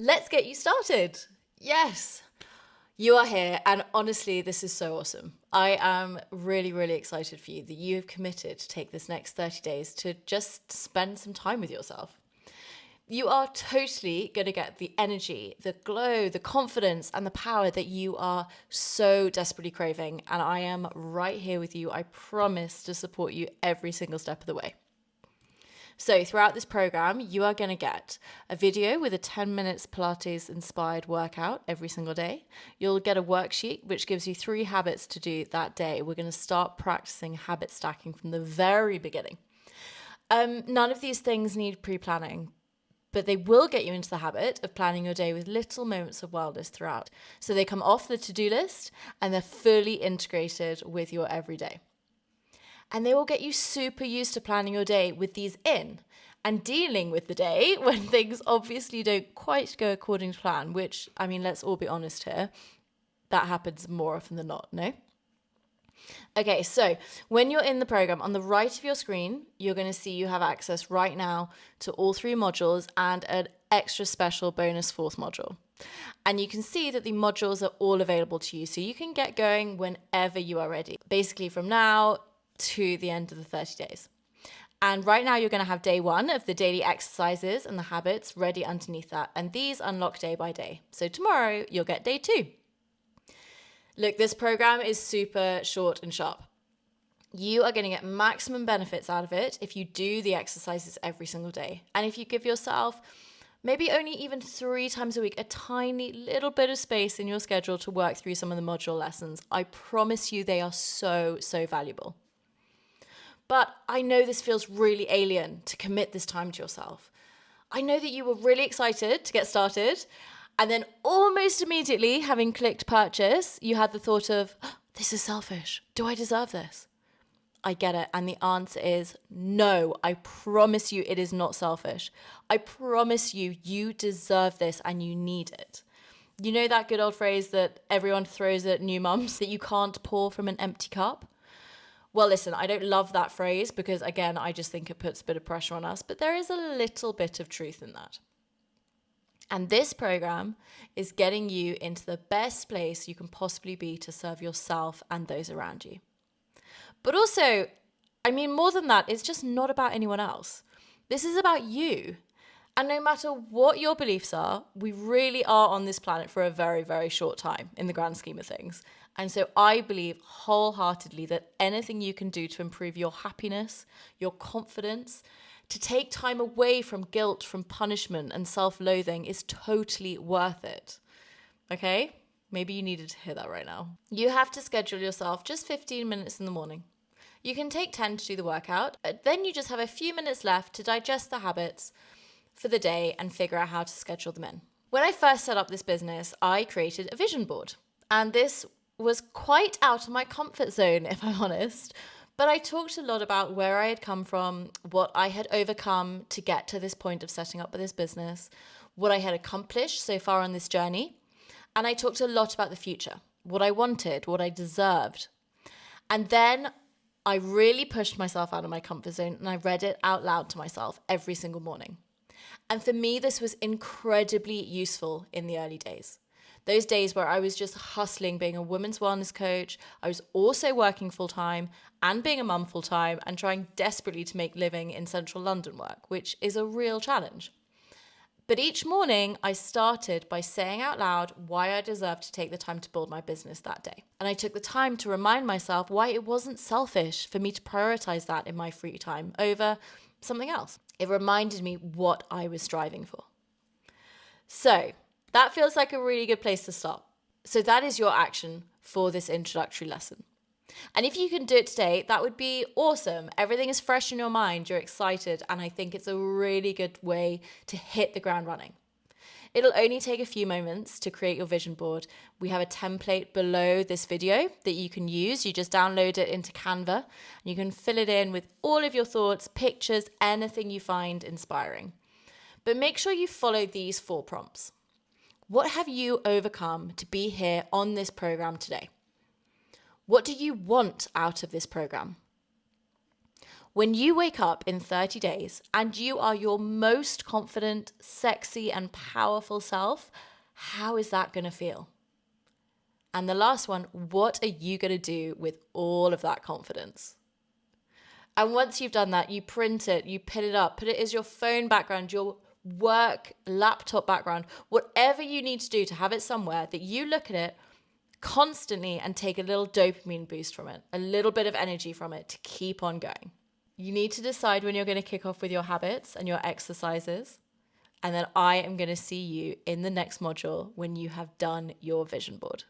Let's get you started. Yes, you are here. And honestly, this is so awesome. I am really, really excited for you that you have committed to take this next 30 days to just spend some time with yourself. You are totally going to get the energy, the glow, the confidence, and the power that you are so desperately craving. And I am right here with you. I promise to support you every single step of the way. So throughout this program, you are going to get a video with a 10 minutes Pilates inspired workout every single day. You'll get a worksheet which gives you 3 habits to do that day. We're going to start practicing habit stacking from the very beginning. None of these things need pre-planning, but they will get you into the habit of planning your day with little moments of wildness throughout. So they come off the to-do list and they're fully integrated with your everyday. And they will get you super used to planning your day with these in and dealing with the day when things obviously don't quite go according to plan, which, I mean, let's all be honest here, that happens more often than not, no? Okay, so when you're in the program, on the right of your screen, you're going to see you have access right now to all 3 modules and an extra special bonus 4th module. And you can see that the modules are all available to you, so you can get going whenever you are ready, basically from now to the end of the 30 days. And right now you're going to have day 1 of the daily exercises and the habits ready underneath that. And these unlock day by day. So tomorrow you'll get day 2. Look, this program is super short and sharp. You are going to get maximum benefits out of it if you do the exercises every single day. And if you give yourself maybe only even 3 times a week, a tiny little bit of space in your schedule to work through some of the module lessons, I promise you they are so, so valuable. But I know this feels really alien to commit this time to yourself. I know that you were really excited to get started, and then almost immediately, having clicked purchase, you had the thought of, oh, this is selfish. Do I deserve this? I get it. And the answer is no. I promise you it is not selfish. I promise you, you deserve this and you need it. You know that good old phrase that everyone throws at new mums, that you can't pour from an empty cup? Well, listen, I don't love that phrase because, again, I just think it puts a bit of pressure on us, but there is a little bit of truth in that. And this program is getting you into the best place you can possibly be to serve yourself and those around you. But also, I mean, more than that, it's just not about anyone else. This is about you. And no matter what your beliefs are, we really are on this planet for a very, very short time in the grand scheme of things. And so I believe wholeheartedly that anything you can do to improve your happiness, your confidence, to take time away from guilt, from punishment and self-loathing is totally worth it. Okay? Maybe you needed to hear that right now. You have to schedule yourself just 15 minutes in the morning. You can take 10 to do the workout, but then you just have a few minutes left to digest the habits for the day and figure out how to schedule them in. When I first set up this business, I created a vision board. And this was quite out of my comfort zone, if I'm honest. But I talked a lot about where I had come from, what I had overcome to get to this point of setting up this business, what I had accomplished so far on this journey. And I talked a lot about the future, what I wanted, what I deserved. And then I really pushed myself out of my comfort zone and I read it out loud to myself every single morning. And for me, this was incredibly useful in the early days. Those days where I was just hustling being a women's wellness coach, I was also working full-time and being a mum full-time and trying desperately to make living in central London work, which is a real challenge. But each morning I started by saying out loud why I deserved to take the time to build my business that day. And I took the time to remind myself why it wasn't selfish for me to prioritize that in my free time over something else. It reminded me what I was striving for. So that feels like a really good place to start. So that is your action for this introductory lesson. And if you can do it today, that would be awesome. Everything is fresh in your mind, you're excited, and I think it's a really good way to hit the ground running. It'll only take a few moments to create your vision board. We have a template below this video that you can use. You just download it into Canva and you can fill it in with all of your thoughts, pictures, anything you find inspiring. But make sure you follow these 4 prompts. What have you overcome to be here on this program today? What do you want out of this program? When you wake up in 30 days and you are your most confident, sexy, and powerful self, how is that going to feel? And the last one, what are you going to do with all of that confidence? And once you've done that, you print it, you pin it up, put it as your phone background, your work laptop background, whatever you need to do to have it somewhere that you look at it constantly and take a little dopamine boost from it, a little bit of energy from it to keep on going. You need to decide when you're going to kick off with your habits and your exercises. And then I am going to see you in the next module when you have done your vision board.